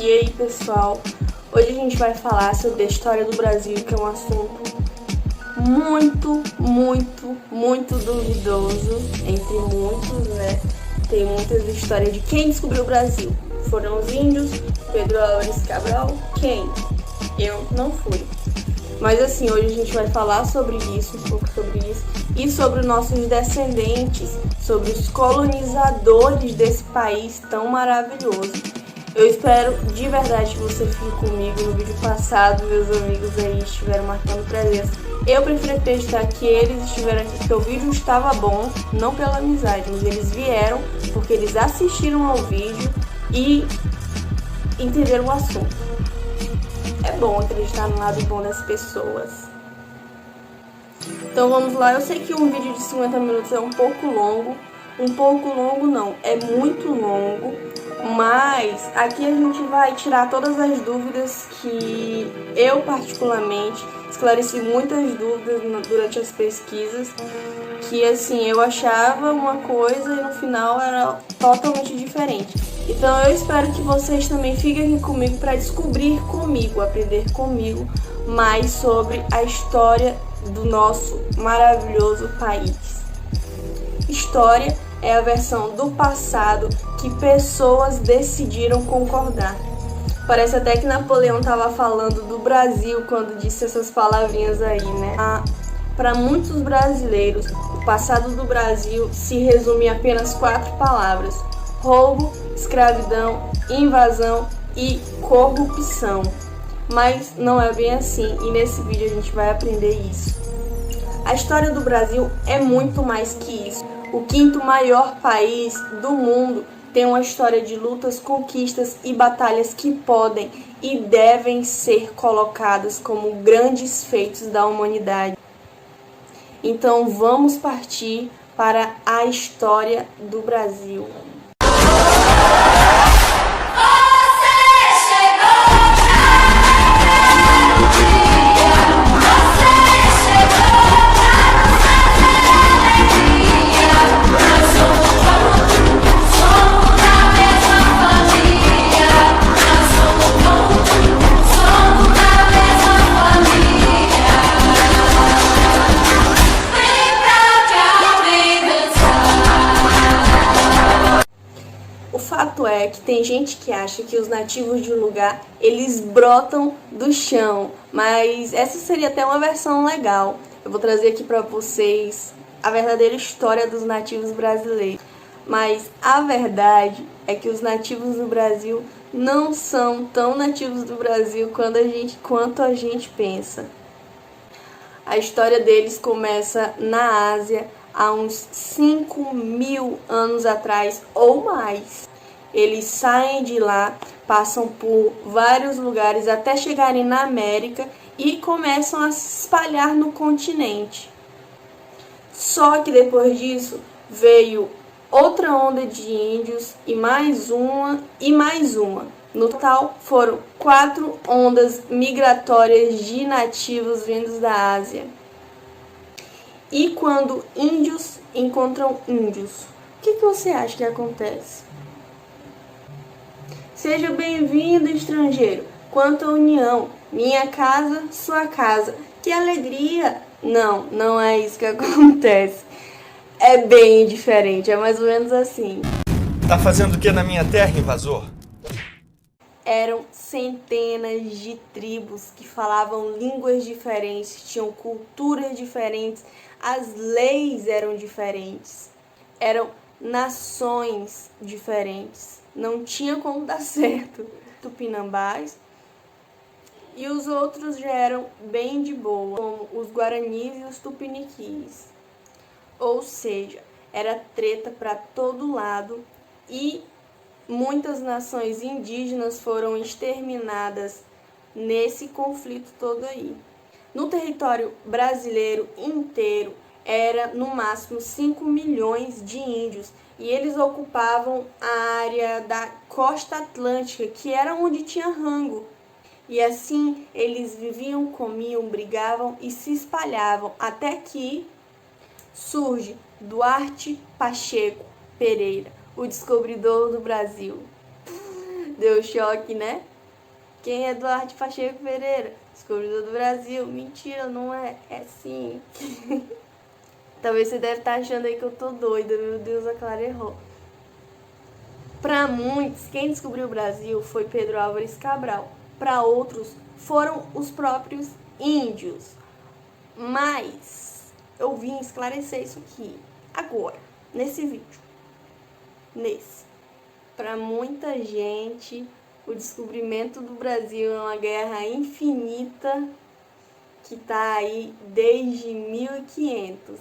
E aí, pessoal, hoje a gente vai falar sobre a história do Brasil, que é um assunto muito duvidoso, entre muitos, né? Tem muitas histórias de quem descobriu o Brasil. Foram os índios, Pedro Álvares Cabral, quem? Eu não fui. Mas assim, hoje a gente vai falar sobre isso, um pouco sobre isso, e sobre os nossos descendentes, sobre os colonizadores desse país tão maravilhoso. Eu espero de verdade que você fique comigo. No vídeo passado, meus amigos aí estiveram marcando presença. Eu prefiro acreditar que eles estiveram aqui porque o vídeo estava bom, não pela amizade, mas eles vieram porque eles assistiram ao vídeo e entenderam o assunto. É bom acreditar no lado bom das pessoas. Então vamos lá, eu sei que um vídeo de 50 minutos é um pouco longo não, é muito longo, mas aqui a gente vai tirar todas as dúvidas que eu particularmente esclareci muitas dúvidas durante as pesquisas, que assim, eu achava uma coisa e no final era totalmente diferente. Então eu espero que vocês também fiquem aqui comigo para descobrir comigo, aprender comigo mais sobre a história do nosso maravilhoso país. História é a versão do passado que pessoas decidiram concordar. Parece até que Napoleão estava falando do Brasil quando disse essas palavrinhas aí, né? Para muitos brasileiros, o passado do Brasil se resume em apenas 4 palavras: roubo, escravidão, invasão e corrupção. Mas não é bem assim, e nesse vídeo a gente vai aprender isso. A história do Brasil é muito mais que isso. O 5º maior país do mundo tem uma história de lutas, conquistas e batalhas que podem e devem ser colocadas como grandes feitos da humanidade. Então vamos partir para a história do Brasil. O fato é que tem gente que acha que os nativos de um lugar, eles brotam do chão, mas essa seria até uma versão legal. Eu vou trazer aqui para vocês a verdadeira história dos nativos brasileiros. Mas a verdade é que os nativos do Brasil não são tão nativos do Brasil quanto a gente pensa. A história deles começa na Ásia, há uns 5.000 anos atrás ou mais. Eles saem de lá, passam por vários lugares até chegarem na América e começam a se espalhar no continente. Só que depois disso veio outra onda de índios e mais uma e mais uma. No total foram 4 ondas migratórias de nativos vindos da Ásia. E quando índios encontram índios, o que você acha que acontece? Seja bem-vindo, estrangeiro. Quanto à união, minha casa, sua casa. Que alegria! Não, não é isso que acontece. É bem diferente, é mais ou menos assim. Tá fazendo o que na minha terra, invasor? Eram centenas de tribos que falavam línguas diferentes, tinham culturas diferentes, as leis eram diferentes, eram nações diferentes, não tinha como dar certo. Tupinambás e os outros já eram bem de boa, como os guaranis e os tupiniquis. Ou seja, era treta para todo lado e muitas nações indígenas foram exterminadas nesse conflito todo aí. No território brasileiro inteiro, era no máximo 5 milhões de índios e eles ocupavam a área da costa atlântica, que era onde tinha rango. E assim eles viviam, comiam, brigavam e se espalhavam, até que surge Duarte Pacheco Pereira, o descobridor do Brasil. Deu choque, né? Quem é Duarte Pacheco Pereira? Descobridor do Brasil. Mentira, não é? É sim. Talvez você deve estar achando aí que eu tô doida. Meu Deus, a Clara errou. Para muitos, quem descobriu o Brasil foi Pedro Álvares Cabral. Para outros, foram os próprios índios. Mas eu vim esclarecer isso aqui agora, nesse vídeo. Para muita gente, o descobrimento do Brasil é uma guerra infinita que está aí desde 1500,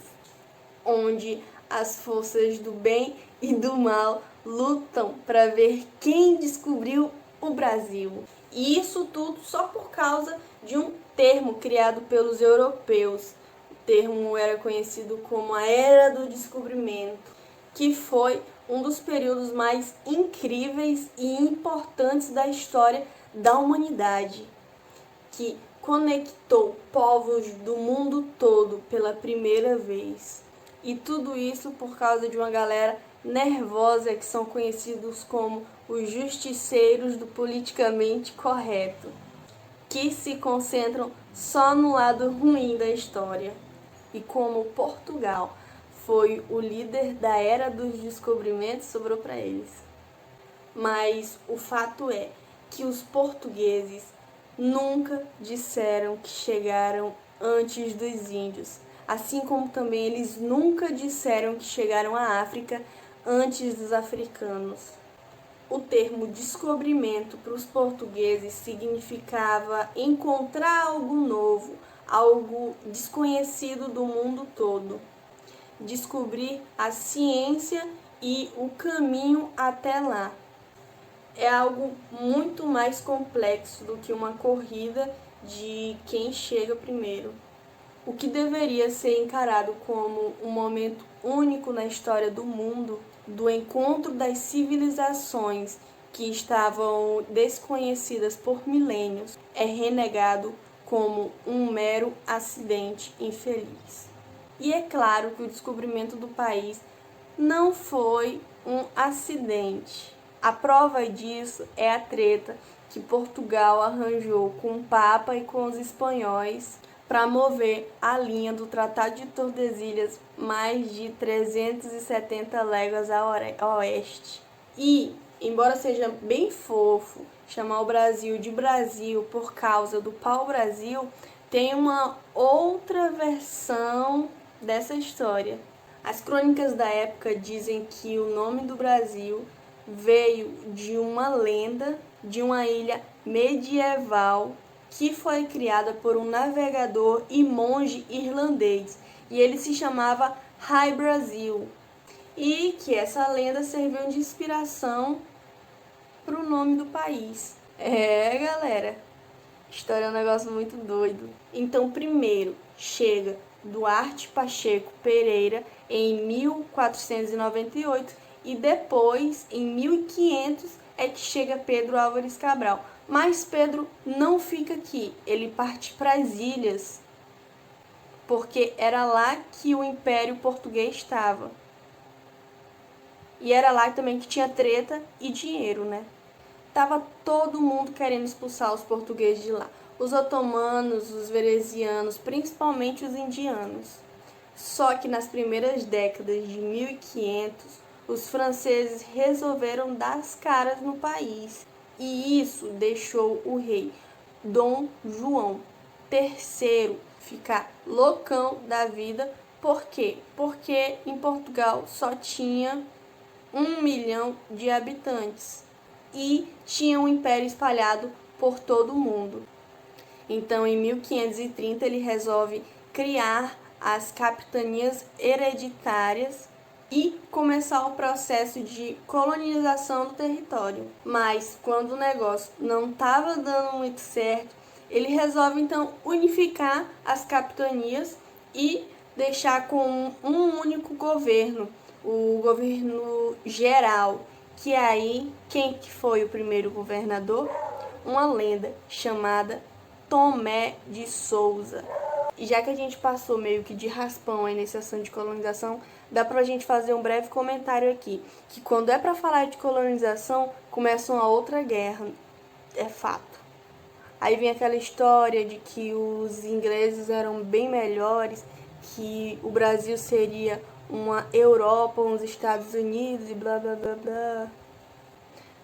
onde as forças do bem e do mal lutam para ver quem descobriu o Brasil. E isso tudo só por causa de um termo criado pelos europeus. O termo era conhecido como a Era do Descobrimento, que foi um dos períodos mais incríveis e importantes da história da humanidade, que conectou povos do mundo todo pela primeira vez. E tudo isso por causa de uma galera nervosa que são conhecidos como os justiceiros do politicamente correto, que se concentram só no lado ruim da história. E como Portugal foi o líder da Era dos Descobrimentos, sobrou para eles. Mas o fato é que os portugueses nunca disseram que chegaram antes dos índios, assim como também eles nunca disseram que chegaram à África antes dos africanos. O termo descobrimento para os portugueses significava encontrar algo novo, algo desconhecido do mundo todo. Descobrir a ciência e o caminho até lá. É algo muito mais complexo do que uma corrida de quem chega primeiro. O que deveria ser encarado como um momento único na história do mundo, do encontro das civilizações que estavam desconhecidas por milênios, é renegado como um mero acidente infeliz. E é claro que o descobrimento do país não foi um acidente. A prova disso é a treta que Portugal arranjou com o Papa e com os espanhóis para mover a linha do Tratado de Tordesilhas mais de 370 léguas a oeste. E, embora seja bem fofo chamar o Brasil de Brasil por causa do pau-brasil, tem uma outra versão dessa história. As crônicas da época dizem que o nome do Brasil veio de uma lenda de uma ilha medieval que foi criada por um navegador e monge irlandês, e ele se chamava High Brasil, e que essa lenda serviu de inspiração para o nome do país. Galera, história é um negócio muito doido. Então, primeiro chega Duarte Pacheco Pereira em 1498 e depois, em 1500, é que chega Pedro Álvares Cabral. Mas Pedro não fica aqui, ele parte para as ilhas, porque era lá que o Império Português estava. E era lá também que tinha treta e dinheiro, né? Tava todo mundo querendo expulsar os portugueses de lá. Os otomanos, os venezianos, principalmente os indianos. Só que nas primeiras décadas de 1500, os franceses resolveram dar as caras no país. E isso deixou o rei Dom João III ficar loucão da vida. Por quê? Porque em Portugal só tinha 1 milhão de habitantes e tinha um império espalhado por todo o mundo. Então, em 1530, ele resolve criar as capitanias hereditárias e começar o processo de colonização do território. Mas quando o negócio não estava dando muito certo, ele resolve então unificar as capitanias e deixar com um único governo, o governo geral, que aí quem que foi o primeiro governador? Uma lenda chamada Tomé de Souza. E já que a gente passou meio que de raspão aí nesse assunto de colonização, dá pra gente fazer um breve comentário aqui, que quando é pra falar de colonização, começa uma outra guerra, é fato. Aí vem aquela história de que os ingleses eram bem melhores, que o Brasil seria uma Europa, uns Estados Unidos e blá blá blá blá.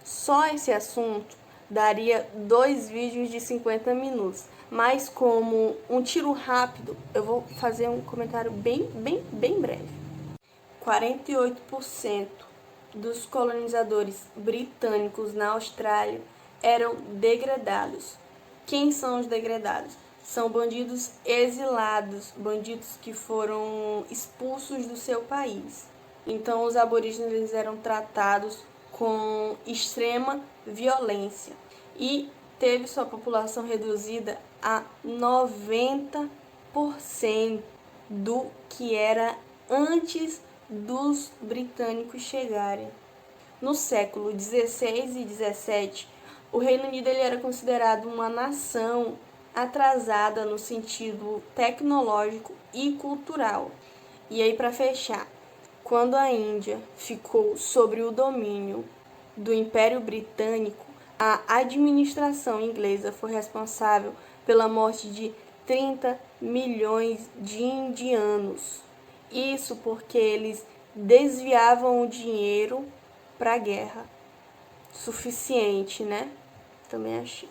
Só esse assunto daria 2 vídeos de 50 minutos. Mas como um tiro rápido, eu vou fazer um comentário bem breve. 48% dos colonizadores britânicos na Austrália eram degradados. Quem são os degradados? São bandidos exilados, bandidos que foram expulsos do seu país. Então os aborígenes eram tratados com extrema violência e teve sua população reduzida a 90% do que era antes dos britânicos chegarem. No século 16 e 17, o Reino Unido ele era considerado uma nação atrasada no sentido tecnológico e cultural. E aí, para fechar, quando a Índia ficou sob o domínio do Império Britânico, a administração inglesa foi responsável pela morte de 30 milhões de indianos. Isso porque eles desviavam o dinheiro para a guerra. Suficiente, né? Também achei.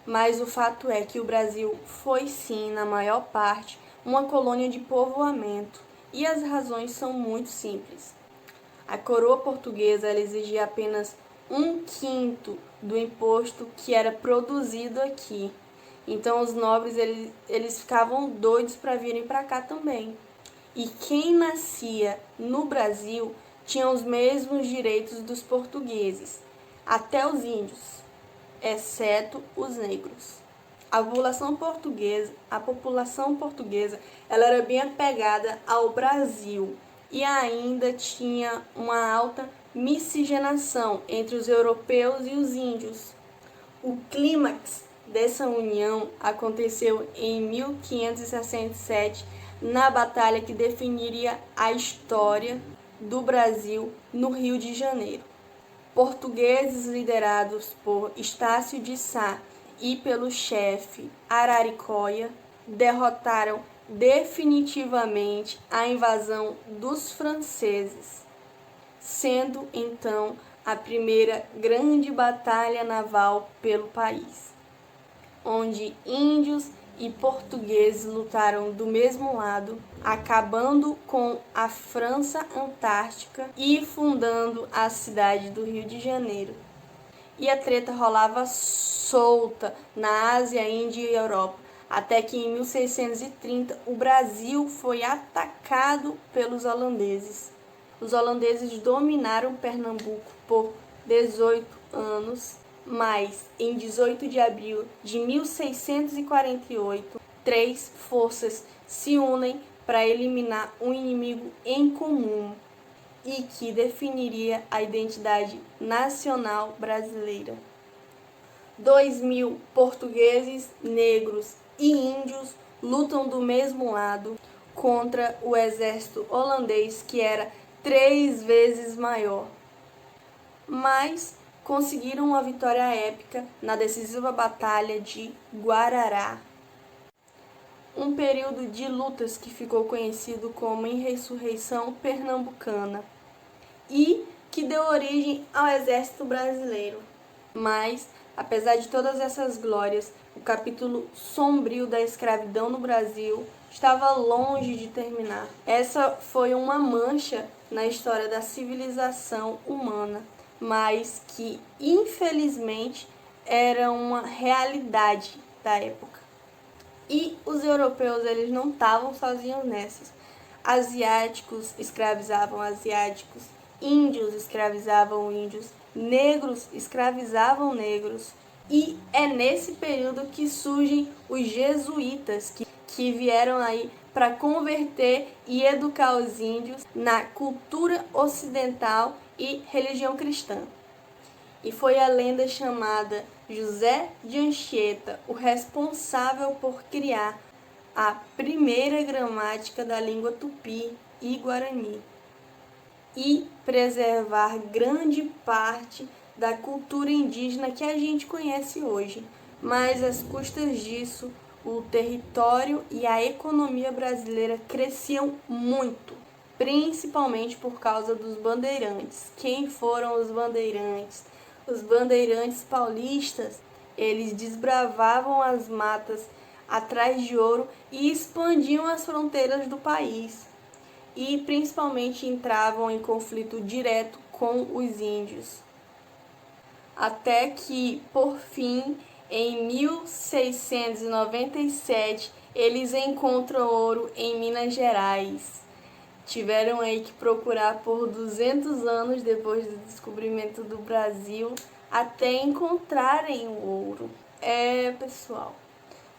Mas o fato é que o Brasil foi sim, na maior parte, uma colônia de povoamento. E as razões são muito simples. A coroa portuguesa ela exigia apenas 1/5 do imposto que era produzido aqui. Então os nobres eles ficavam doidos para virem para cá também. E quem nascia no Brasil tinha os mesmos direitos dos portugueses, até os índios, exceto os negros. A população portuguesa, ela era bem apegada ao Brasil e ainda tinha uma alta miscigenação entre os europeus e os índios. O clímax dessa união aconteceu em 1567, na batalha que definiria a história do Brasil no Rio de Janeiro. Portugueses liderados por Estácio de Sá e pelo chefe Araricóia derrotaram definitivamente a invasão dos franceses, sendo então a primeira grande batalha naval pelo país, onde índios e portugueses lutaram do mesmo lado, acabando com a França Antártica e fundando a cidade do Rio de Janeiro. E a treta rolava solta na Ásia, Índia e Europa, até que em 1630 o Brasil foi atacado pelos holandeses. Os holandeses dominaram Pernambuco por 18 anos, mas em 18 de abril de 1648, 3 forças se unem para eliminar um inimigo em comum e que definiria a identidade nacional brasileira. 2.000 portugueses, negros e índios lutam do mesmo lado contra o exército holandês, que era 3 vezes maior. Mas conseguiram uma vitória épica na decisiva Batalha de Guarará. Um período de lutas que ficou conhecido como Insurreição Pernambucana e que deu origem ao Exército Brasileiro. Mas, apesar de todas essas glórias, o capítulo sombrio da escravidão no Brasil estava longe de terminar. Essa foi uma mancha na história da civilização humana, mas que, infelizmente, era uma realidade da época. E os europeus eles não estavam sozinhos nessas. asiáticos escravizavam asiáticos, índios escravizavam índios, negros escravizavam negros. E é nesse período que surgem os jesuítas, que vieram aí para converter e educar os índios na cultura ocidental e religião cristã. E foi a lenda chamada José de Anchieta o responsável por criar a primeira gramática da língua tupi e guarani e preservar grande parte da cultura indígena que a gente conhece hoje. Mas às custas disso, o território e a economia brasileira cresciam muito, principalmente por causa dos bandeirantes. Quem foram os bandeirantes? Os bandeirantes paulistas, eles desbravavam as matas atrás de ouro e expandiam as fronteiras do país. E principalmente entravam em conflito direto com os índios. Até que, por fim, em 1697, eles encontram ouro em Minas Gerais. Tiveram aí que procurar por 200 anos depois do descobrimento do Brasil até encontrarem o ouro. Pessoal,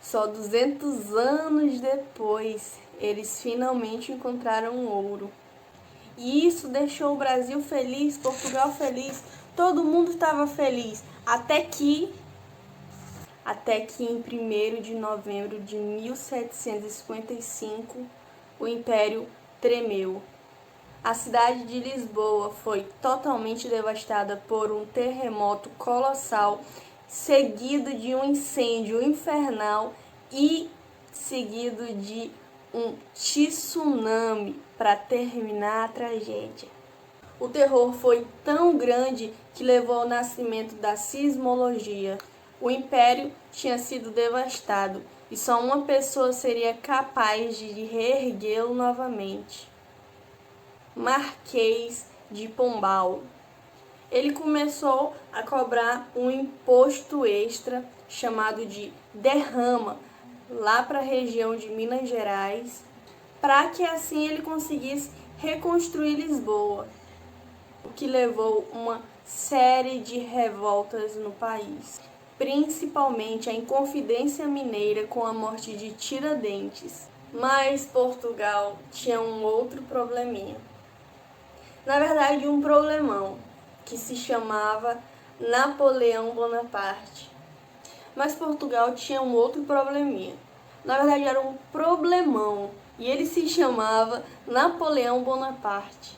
só 200 anos depois eles finalmente encontraram o ouro. E isso deixou o Brasil feliz, Portugal feliz, todo mundo estava feliz, até que em 1º de novembro de 1755, o Império tremeu. A cidade de Lisboa foi totalmente devastada por um terremoto colossal, seguido de um incêndio infernal e seguido de um tsunami para terminar a tragédia. O terror foi tão grande que levou ao nascimento da sismologia. O império tinha sido devastado e só uma pessoa seria capaz de reerguê-lo novamente. Marquês de Pombal. Ele começou a cobrar um imposto extra chamado de derrama lá para a região de Minas Gerais, para que assim ele conseguisse reconstruir Lisboa, o que levou uma série de revoltas no país, principalmente a Inconfidência Mineira com a morte de Tiradentes. Mas Portugal tinha um outro probleminha. Na verdade, um problemão, que se chamava Napoleão Bonaparte. Mas Portugal tinha um outro probleminha. Na verdade, era um problemão, e ele se chamava Napoleão Bonaparte.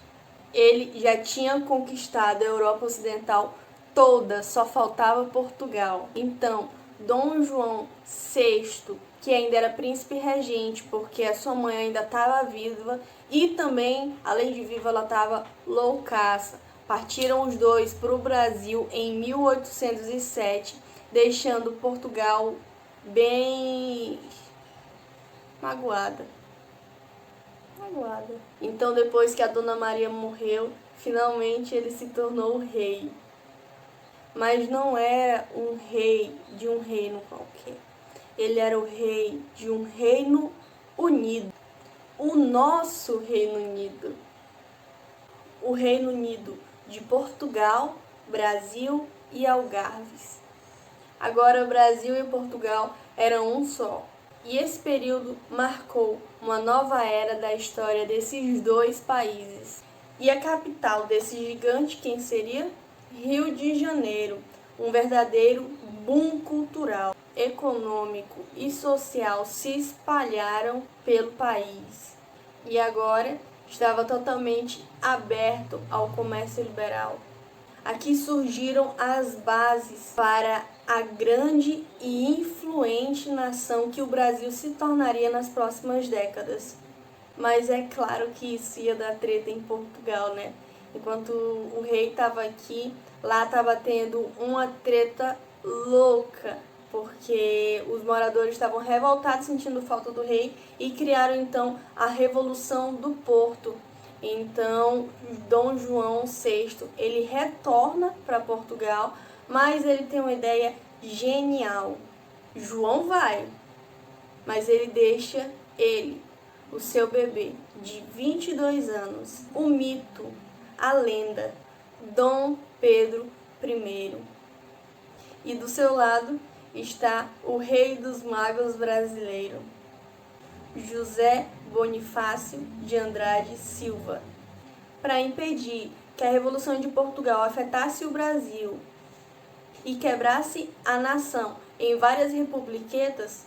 Ele já tinha conquistado a Europa Ocidental toda, só faltava Portugal. Então, Dom João VI, que ainda era príncipe regente, porque a sua mãe ainda estava viva, e também, além de viva, ela estava loucaça. Partiram os dois para o Brasil em 1807, deixando Portugal bem magoada. Então, depois que a Dona Maria morreu, finalmente ele se tornou rei. Mas não era um rei de um reino qualquer. Ele era o rei de um reino unido. O nosso Reino Unido. O Reino Unido de Portugal, Brasil e Algarves. Agora, Brasil e Portugal eram um só. E esse período marcou uma nova era da história desses dois países. E a capital desse gigante, quem seria? Rio de Janeiro, um verdadeiro boom cultural, econômico e social se espalharam pelo país. E agora estava totalmente aberto ao comércio liberal. Aqui surgiram as bases para a grande e influente nação que o Brasil se tornaria nas próximas décadas. Mas é claro que isso ia dar treta em Portugal, né? Enquanto o rei estava aqui, lá estava tendo uma treta louca, porque os moradores estavam revoltados, sentindo falta do rei, e criaram então a Revolução do Porto. Então, Dom João VI, ele retorna para Portugal, mas ele tem uma ideia genial. João vai, mas ele deixa ele, o seu bebê de 22 anos, o mito, a lenda, Dom Pedro I. E do seu lado está o rei dos magos brasileiro, José Bonifácio de Andrade Silva. Para impedir que a Revolução de Portugal afetasse o Brasil e quebrasse a nação em várias republiquetas,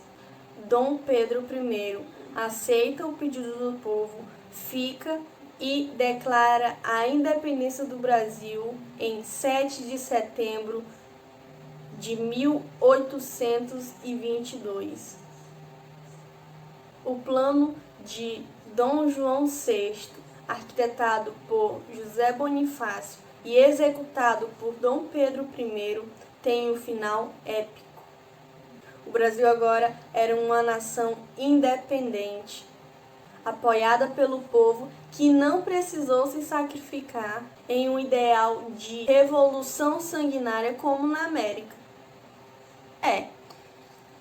Dom Pedro I aceita o pedido do povo, fica e declara a independência do Brasil em 7 de setembro de 1822. O plano de Dom João VI, arquitetado por José Bonifácio e executado por Dom Pedro I, tem um final épico. O Brasil agora era uma nação independente, apoiada pelo povo que não precisou se sacrificar em um ideal de revolução sanguinária como na América.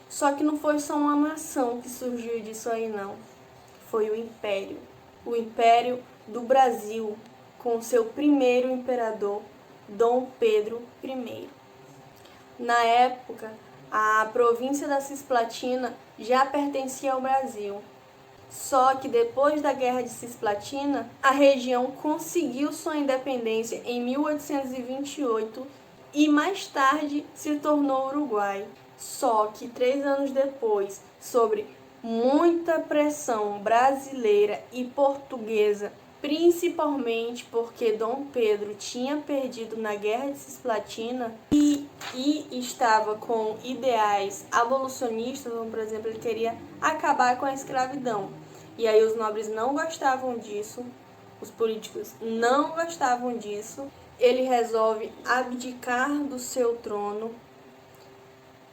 Só que não foi só uma nação que surgiu disso aí não, foi o Império do Brasil, com seu primeiro imperador, Dom Pedro I. Na época, a província da Cisplatina já pertencia ao Brasil. Só que depois da Guerra de Cisplatina, a região conseguiu sua independência em 1828 e mais tarde se tornou Uruguai. Só que 3 anos depois, sobre muita pressão brasileira e portuguesa, principalmente porque Dom Pedro tinha perdido na Guerra de Cisplatina e estava com ideais abolicionistas, como por exemplo, ele queria acabar com a escravidão. E aí os nobres não gostavam disso, os políticos não gostavam disso. Ele resolve abdicar do seu trono,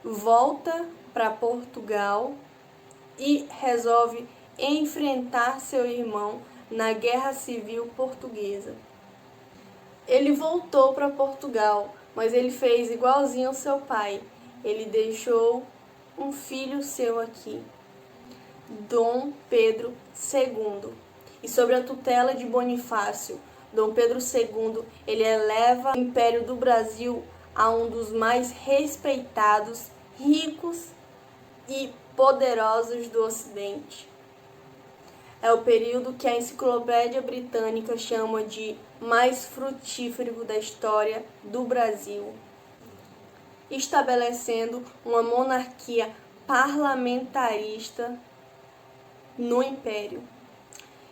volta para Portugal e resolve enfrentar seu irmão na Guerra Civil Portuguesa. Ele voltou para Portugal, mas ele fez igualzinho ao seu pai. Ele deixou um filho seu aqui, Dom Pedro II. E sob a tutela de Bonifácio, Dom Pedro II, ele eleva o Império do Brasil a um dos mais respeitados, ricos e poderosos do Ocidente. É o período que a Enciclopédia Britânica chama de mais frutífero da história do Brasil, estabelecendo uma monarquia parlamentarista no Império.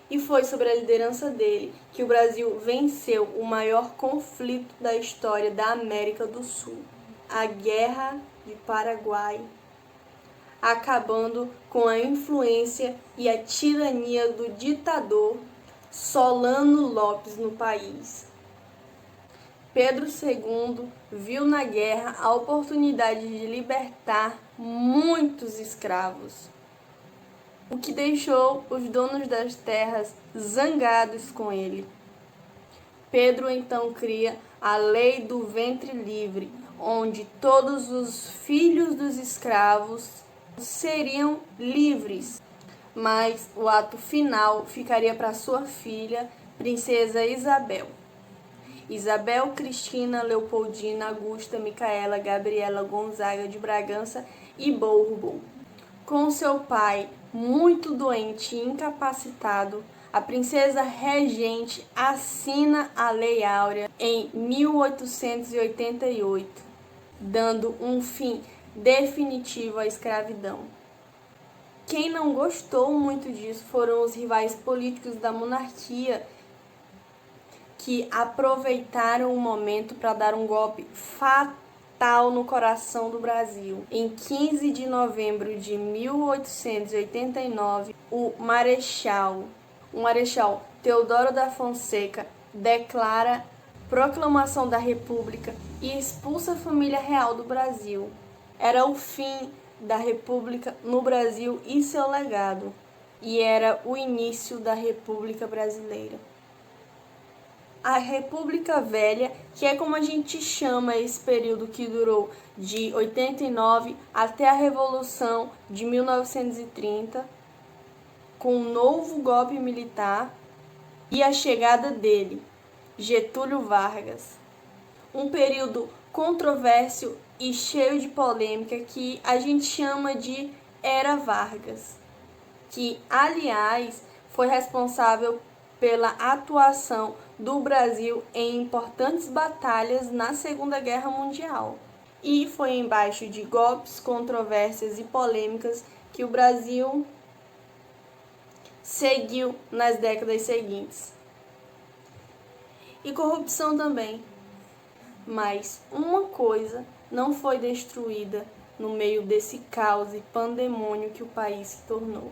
E foi sobre a liderança dele que o Brasil venceu o maior conflito da história da América do Sul, a Guerra de Paraguai, acabando com a influência e a tirania do ditador Solano Lopes no país. Pedro II viu na guerra a oportunidade de libertar muitos escravos, o que deixou os donos das terras zangados com ele. Pedro então cria a Lei do Ventre Livre, onde todos os filhos dos escravos seriam livres, mas o ato final ficaria para sua filha, Princesa Isabel. Isabel Cristina Leopoldina Augusta Micaela Gabriela Gonzaga de Bragança e Bourbon. Com seu pai muito doente e incapacitado, a princesa regente assina a Lei Áurea em 1888, dando um fim definitivo à escravidão. Quem não gostou muito disso foram os rivais políticos da monarquia, que aproveitaram o momento para dar um golpe fatal no coração do Brasil. Em 15 de novembro de 1889, o Marechal Teodoro da Fonseca declara proclamação da República e expulsa a família real do Brasil. Era o fim da República no Brasil e seu legado, e era o início da República Brasileira. A República Velha, que é como a gente chama esse período que durou de 89 até a Revolução de 1930, com um novo golpe militar e a chegada dele, Getúlio Vargas. Um período controverso e cheio de polêmica que a gente chama de Era Vargas, que, aliás, foi responsável pela atuação do Brasil em importantes batalhas na Segunda Guerra Mundial. E foi embaixo de golpes, controvérsias e polêmicas que o Brasil seguiu nas décadas seguintes. E corrupção também. Mas uma coisa não foi destruída no meio desse caos e pandemônio que o país se tornou: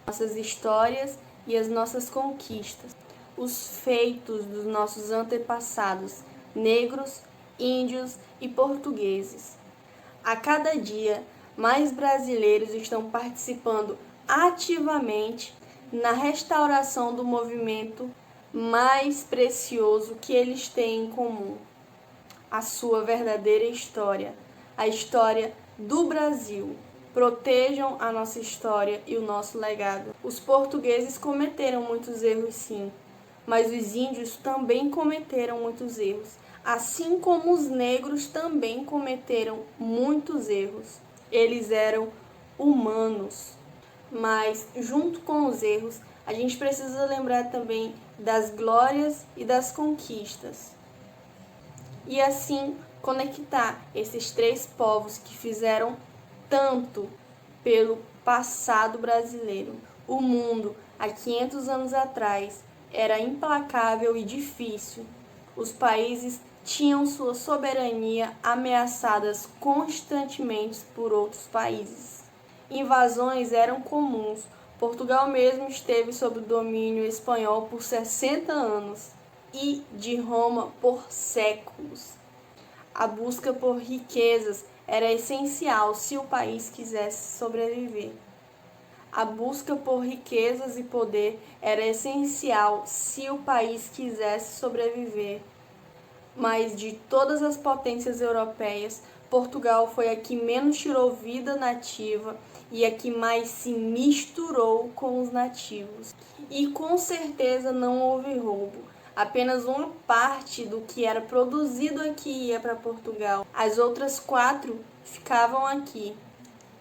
nossas histórias e as nossas conquistas, os feitos dos nossos antepassados, negros, índios e portugueses. A cada dia, mais brasileiros estão participando ativamente na restauração do movimento mais precioso que eles têm em comum: a sua verdadeira história, a história do Brasil. Protejam a nossa história e o nosso legado. Os portugueses cometeram muitos erros, sim, mas os índios também cometeram muitos erros, assim como os negros também cometeram muitos erros. Eles eram humanos, mas junto com os erros, a gente precisa lembrar também das glórias e das conquistas. E assim conectar esses três povos que fizeram tanto pelo passado brasileiro. O mundo, há 500 anos atrás, era implacável e difícil. Os países tinham sua soberania ameaçadas constantemente por outros países. Invasões eram comuns. Portugal mesmo esteve sob o domínio espanhol por 60 anos e de Roma por séculos. A busca por riquezas era essencial se o país quisesse sobreviver. A busca por riquezas e poder era essencial se o país quisesse sobreviver. Mas de todas as potências europeias, Portugal foi a que menos tirou vida nativa e a que mais se misturou com os nativos. E com certeza não houve roubo. Apenas uma parte do que era produzido aqui ia para Portugal. As outras 4 ficavam aqui.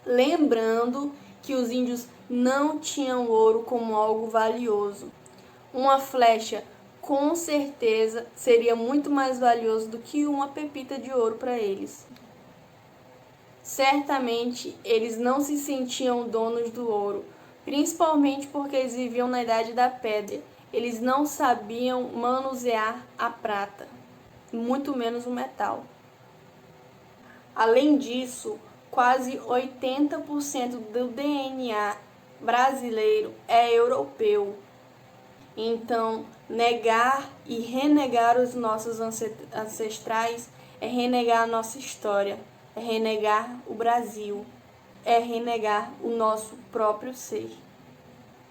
Lembrando que os índios não tinham ouro como algo valioso. Uma flecha, com certeza, seria muito mais valioso do que uma pepita de ouro para eles. Certamente, eles não se sentiam donos do ouro, principalmente porque eles viviam na Idade da Pedra. Eles não sabiam manusear a prata, muito menos o metal. Além disso, quase 80% do DNA brasileiro é europeu. Então, negar e renegar os nossos ancestrais é renegar a nossa história, é renegar o Brasil, é renegar o nosso próprio ser.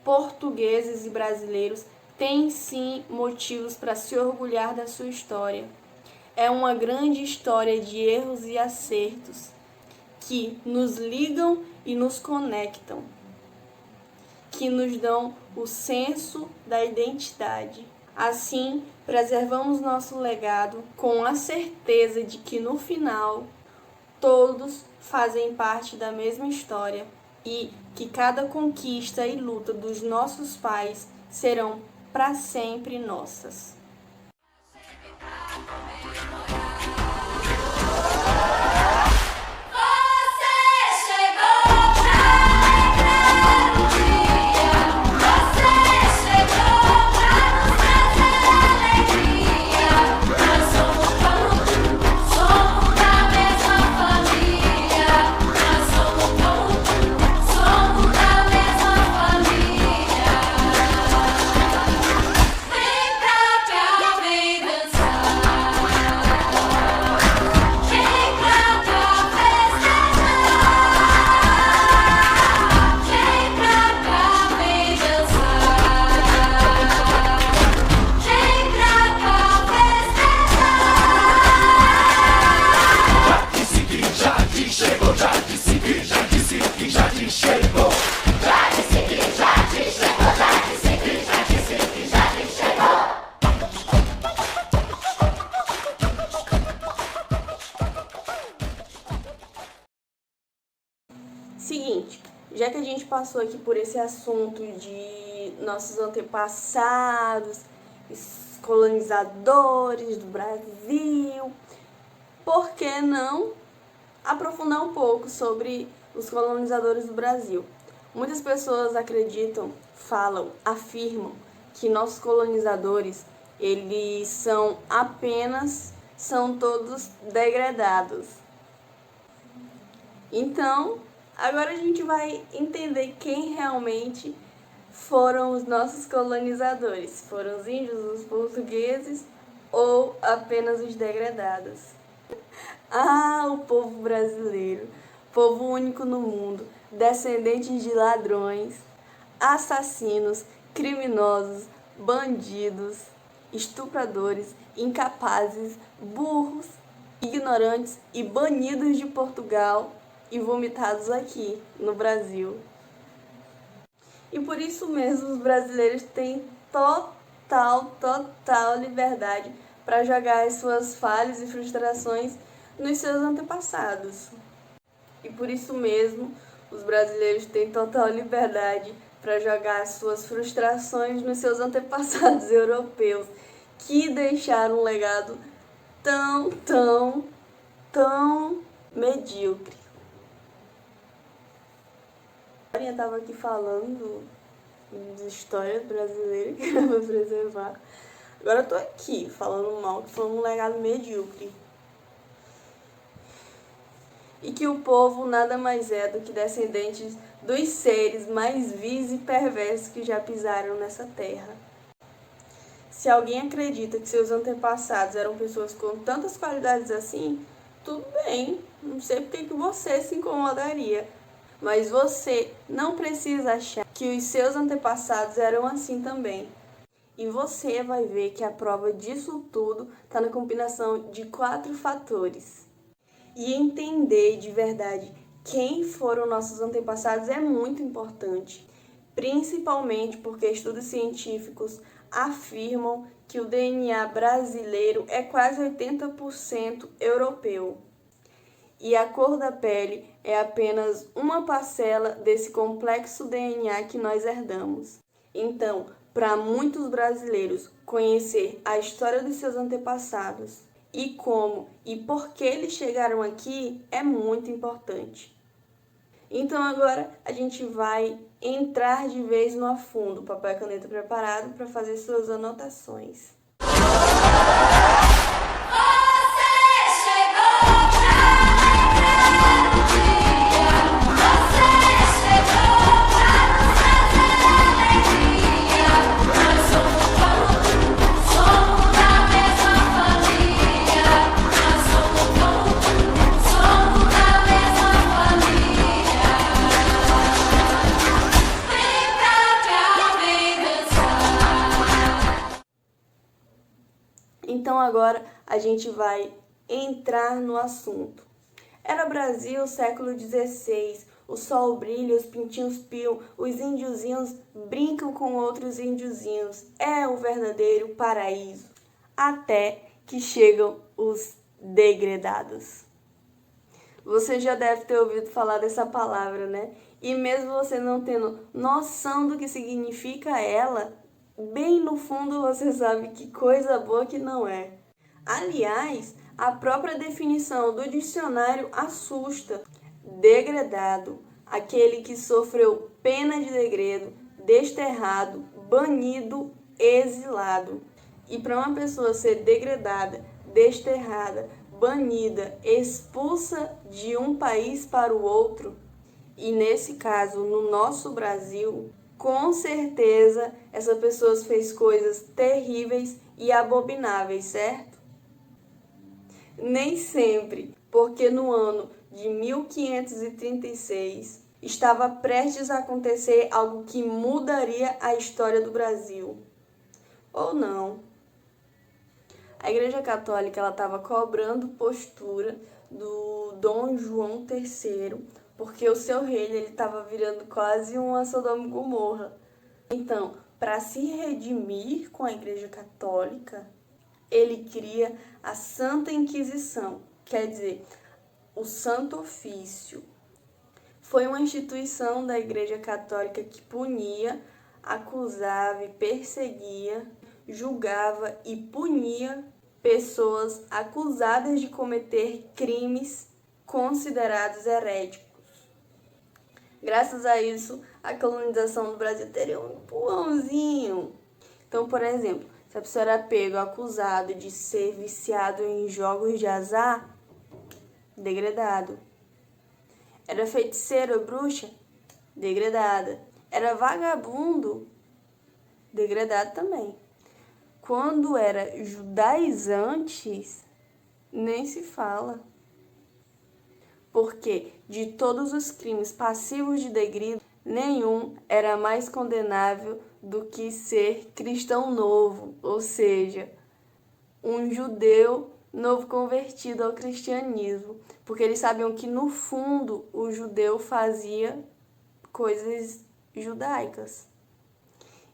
Portugueses e brasileiros têm sim motivos para se orgulhar da sua história. É uma grande história de erros e acertos que nos ligam e nos conectam, que nos dão o senso da identidade. Assim, preservamos nosso legado com a certeza de que no final todos fazem parte da mesma história e que cada conquista e luta dos nossos pais serão para sempre nossas. Vem pra já que a gente passou aqui por esse assunto de nossos antepassados, colonizadores do Brasil, por que não aprofundar um pouco sobre os colonizadores do Brasil? Muitas pessoas acreditam, falam, afirmam que nossos colonizadores, eles são todos degradados. Então, agora a gente vai entender quem realmente foram os nossos colonizadores. Foram os índios, os portugueses ou apenas os degradados? O povo brasileiro, povo único no mundo, descendentes de ladrões, assassinos, criminosos, bandidos, estupradores, incapazes, burros, ignorantes e banidos de Portugal e vomitados aqui no Brasil. E por isso mesmo os brasileiros têm total liberdade para jogar as suas falhas e frustrações nos seus antepassados. E por isso mesmo os brasileiros têm total liberdade para jogar as suas frustrações nos seus antepassados europeus, que deixaram um legado tão medíocre. Eu estava aqui falando de história brasileira que eu vou preservar. Agora eu tô aqui falando mal, que foi um legado medíocre. E que o povo nada mais é do que descendentes dos seres mais vis e perversos que já pisaram nessa terra. Se alguém acredita que seus antepassados eram pessoas com tantas qualidades assim, tudo bem, não sei porque que você se incomodaria. Mas você não precisa achar que os seus antepassados eram assim também. E você vai ver que a prova disso tudo está na combinação de 4 fatores. E entender de verdade quem foram nossos antepassados é muito importante, principalmente porque estudos científicos afirmam que o DNA brasileiro é quase 80% europeu. E a cor da pele é apenas uma parcela desse complexo DNA que nós herdamos. Então, para muitos brasileiros, conhecer a história dos seus antepassados e como e por que eles chegaram aqui é muito importante. Então agora a gente vai entrar de vez no afundo, papel e caneta preparado para fazer suas anotações. Então agora a gente vai entrar no assunto. Era Brasil, século XVI, o sol brilha, os pintinhos piam, os índiozinhos brincam com outros índiozinhos. É o verdadeiro paraíso. Até que chegam os degredados. Você já deve ter ouvido falar dessa palavra, né? E mesmo você não tendo noção do que significa ela, bem no fundo você sabe que coisa boa que não é. Aliás, a própria definição do dicionário assusta. Degradado, aquele que sofreu pena de degredo, desterrado, banido, exilado. E para uma pessoa ser degradada, desterrada, banida, expulsa de um país para o outro, e nesse caso, no nosso Brasil, com certeza essa pessoa fez coisas terríveis e abomináveis, certo? Nem sempre, porque no ano de 1536 estava prestes a acontecer algo que mudaria a história do Brasil. Ou não. A Igreja Católica estava cobrando postura do Dom João III, porque o seu reino estava virando quase uma Sodoma e Gomorra. Então, para se redimir com a Igreja Católica, ele cria a Santa Inquisição, quer dizer, o Santo Ofício. Foi uma instituição da Igreja Católica que punia, acusava e perseguia, julgava e punia pessoas acusadas de cometer crimes considerados heréticos. Graças a isso, a colonização do Brasil teria um empurrãozinho. Então, por exemplo, se a pessoa era pego acusado de ser viciado em jogos de azar, degradado. Era feiticeiro ou bruxa, degradada. Era vagabundo, degradado também. Quando era judaizantes, nem se fala. Porque de todos os crimes passivos de degredo, nenhum era mais condenável do que ser cristão novo, ou seja, um judeu novo convertido ao cristianismo, porque eles sabiam que no fundo o judeu fazia coisas judaicas.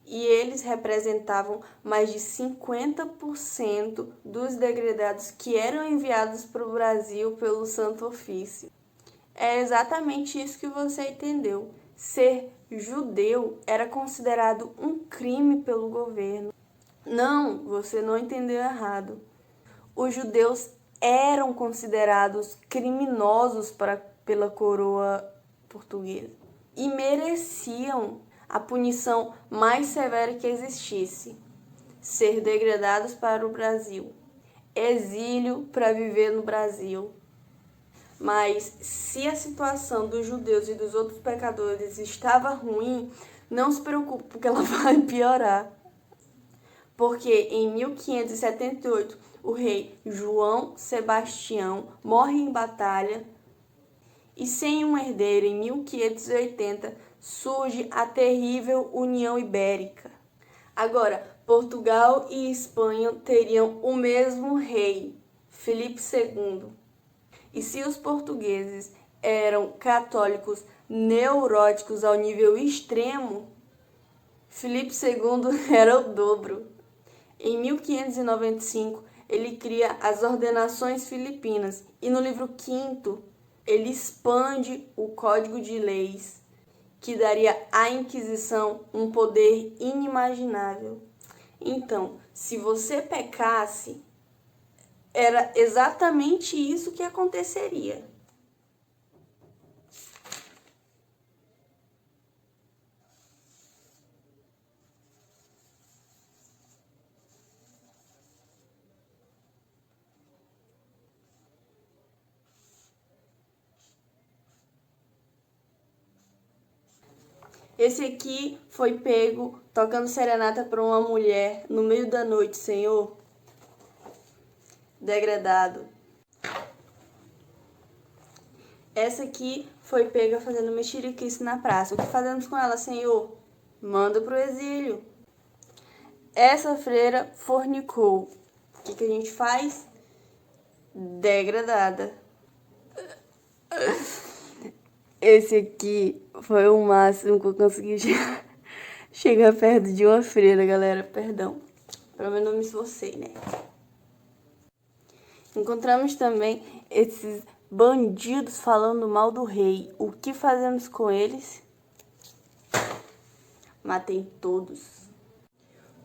E eles representavam mais de 50% dos degredados que eram enviados para o Brasil pelo Santo Ofício. É exatamente isso que você entendeu. Ser judeu era considerado um crime pelo governo. Não, você não entendeu errado. Os judeus eram considerados criminosos pela coroa portuguesa e mereciam a punição mais severa que existisse: ser degradados para o Brasil, exílio para viver no Brasil. Mas se a situação dos judeus e dos outros pecadores estava ruim, não se preocupe, porque ela vai piorar. Porque em 1578, o rei João Sebastião morre em batalha e sem um herdeiro, em 1580, surge a terrível União Ibérica. Agora, Portugal e Espanha teriam o mesmo rei, Filipe II. E se os portugueses eram católicos neuróticos ao nível extremo, Filipe II era o dobro. Em 1595, ele cria as Ordenações Filipinas e no livro V ele expande o Código de Leis, que daria à Inquisição um poder inimaginável. Então, se você pecasse, era exatamente isso que aconteceria. Esse aqui foi pego tocando serenata para uma mulher no meio da noite, Senhor. Degradado. Essa aqui foi pega fazendo mexeriquice na praça. O que fazemos com ela, Senhor? Manda pro exílio. Essa freira fornicou. O que a gente faz? Degradada. Esse aqui foi o máximo que eu consegui chegar perto de uma freira, galera. Perdão. Pelo menos não me esforcei, né? Encontramos também esses bandidos falando mal do rei. O que fazemos com eles? Matei todos.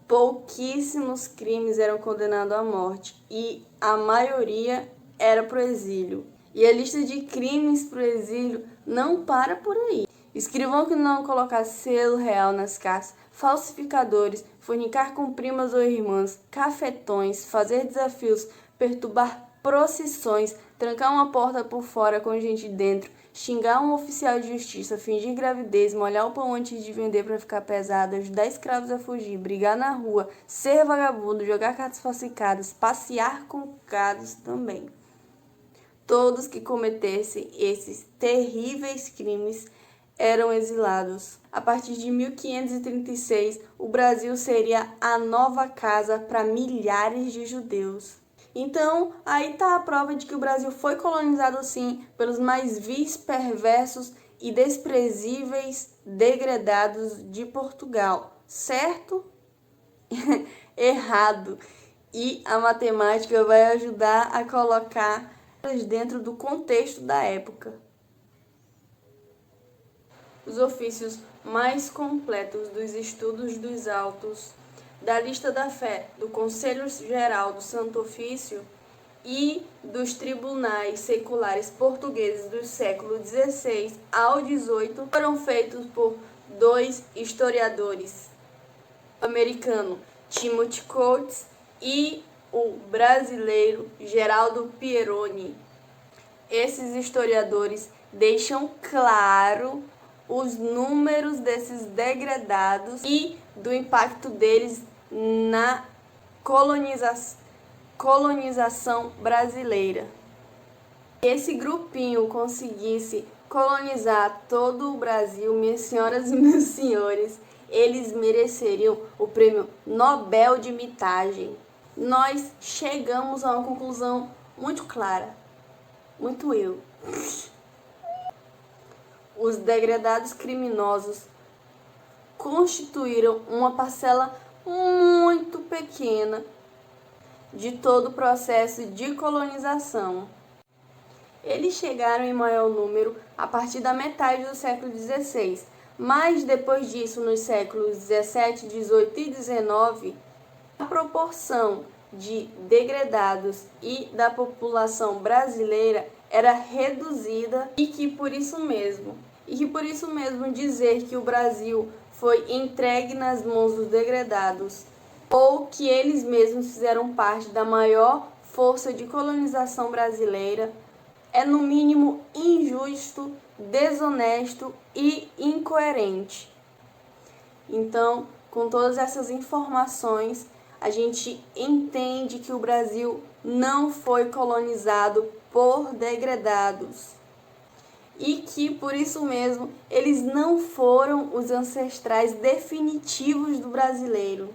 Pouquíssimos crimes eram condenados à morte e a maioria era pro exílio. E a lista de crimes pro exílio não para por aí. Escrivão que não colocar selo real nas cartas, falsificadores, fornicar com primas ou irmãs, cafetões, fazer desafios, perturbar procissões, trancar uma porta por fora com gente dentro, xingar um oficial de justiça, fingir gravidez, molhar o pão antes de vender para ficar pesado, ajudar escravos a fugir, brigar na rua, ser vagabundo, jogar cartas falsificadas, passear com gados também. Todos que cometessem esses terríveis crimes eram exilados. A partir de 1536, o Brasil seria a nova casa para milhares de judeus. Então, aí está a prova de que o Brasil foi colonizado, sim, pelos mais vis, perversos e desprezíveis degradados de Portugal. Certo? Errado. E a matemática vai ajudar a colocar dentro do contexto da época. os ofícios mais completos dos estudos dos autos, da lista da fé do Conselho Geral do Santo Ofício e dos tribunais seculares portugueses do século XVI ao XVIII foram feitos por dois historiadores, o americano Timothy Coates e o brasileiro Geraldo Pieroni. Esses historiadores deixam claro os números desses degredados e do impacto deles na colonização brasileira. Se esse grupinho conseguisse colonizar todo o Brasil, minhas senhoras e meus senhores, eles mereceriam o prêmio Nobel de Mitagem. Nós chegamos a uma conclusão muito clara, muito eu. Os degredados criminosos constituíram uma parcela muito pequena de todo o processo de colonização. Eles chegaram em maior número a partir da metade do século XVI, mas depois disso, nos séculos XVII, XVIII e XIX, a proporção de degredados e da população brasileira era reduzida e que por isso mesmo dizer que o Brasil foi entregue nas mãos dos degredados ou que eles mesmos fizeram parte da maior força de colonização brasileira é no mínimo injusto, desonesto e incoerente. Então, com todas essas informações, a gente entende que o Brasil não foi colonizado por degredados e que, por isso mesmo, eles não foram os ancestrais definitivos do brasileiro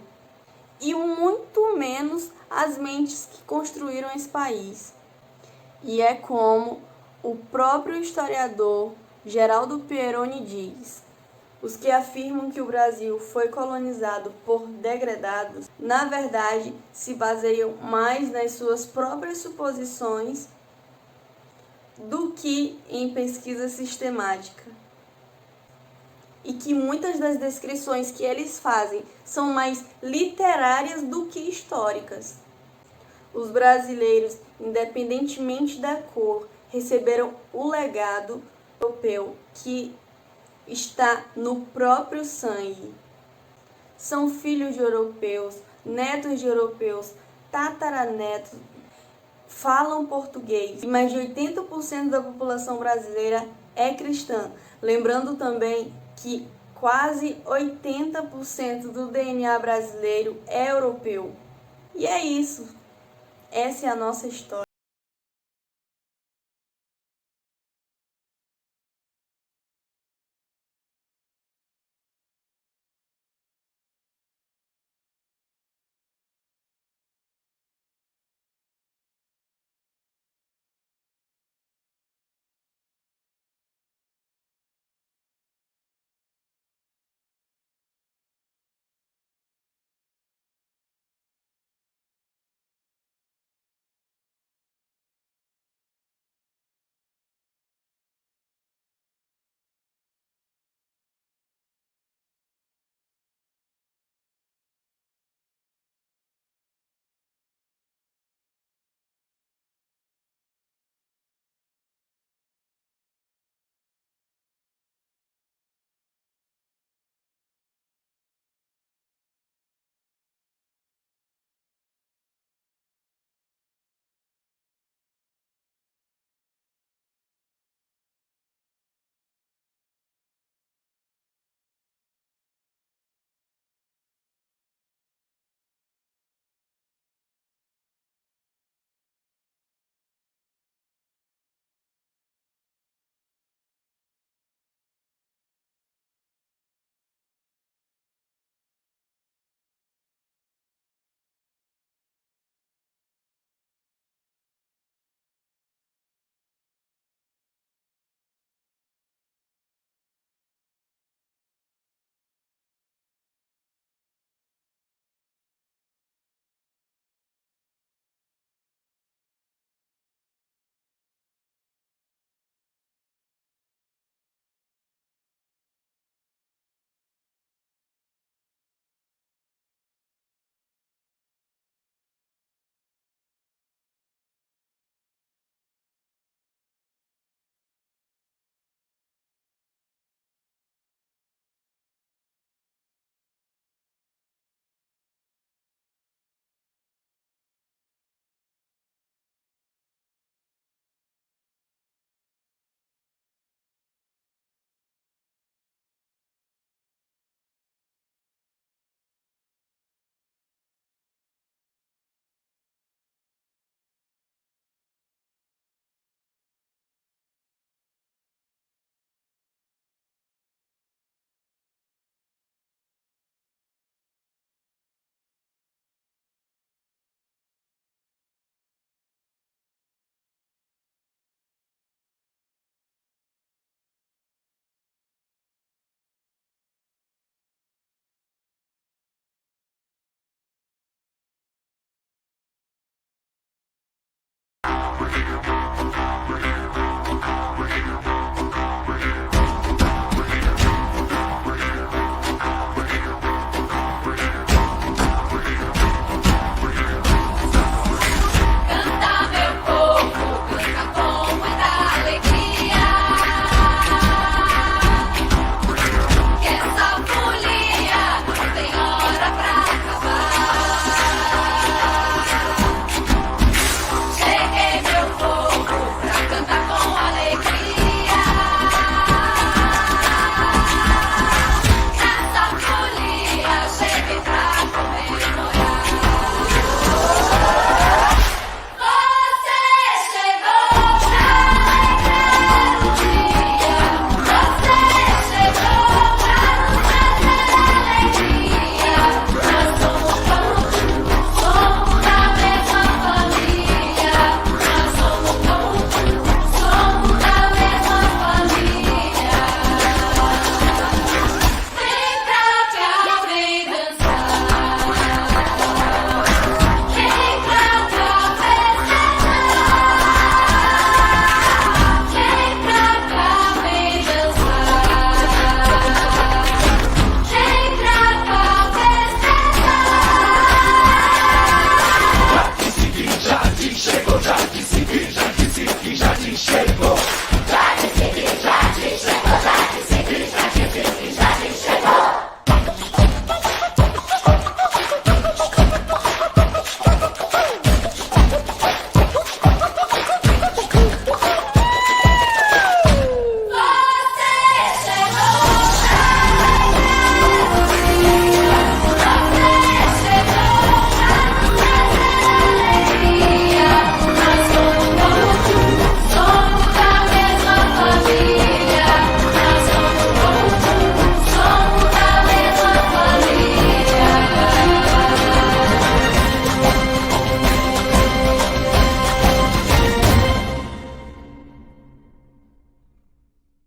e muito menos as mentes que construíram esse país. E é como o próprio historiador Geraldo Pieroni diz: os que afirmam que o Brasil foi colonizado por degredados, na verdade, se baseiam mais nas suas próprias suposições do que em pesquisa sistemática. E que muitas das descrições que eles fazem são mais literárias do que históricas. Os brasileiros, independentemente da cor, receberam o legado europeu que está no próprio sangue. São filhos de europeus, netos de europeus, tataranetos, falam português e mais de 80% da população brasileira é cristã. Lembrando também que quase 80% do DNA brasileiro é europeu. E é isso. Essa é a nossa história.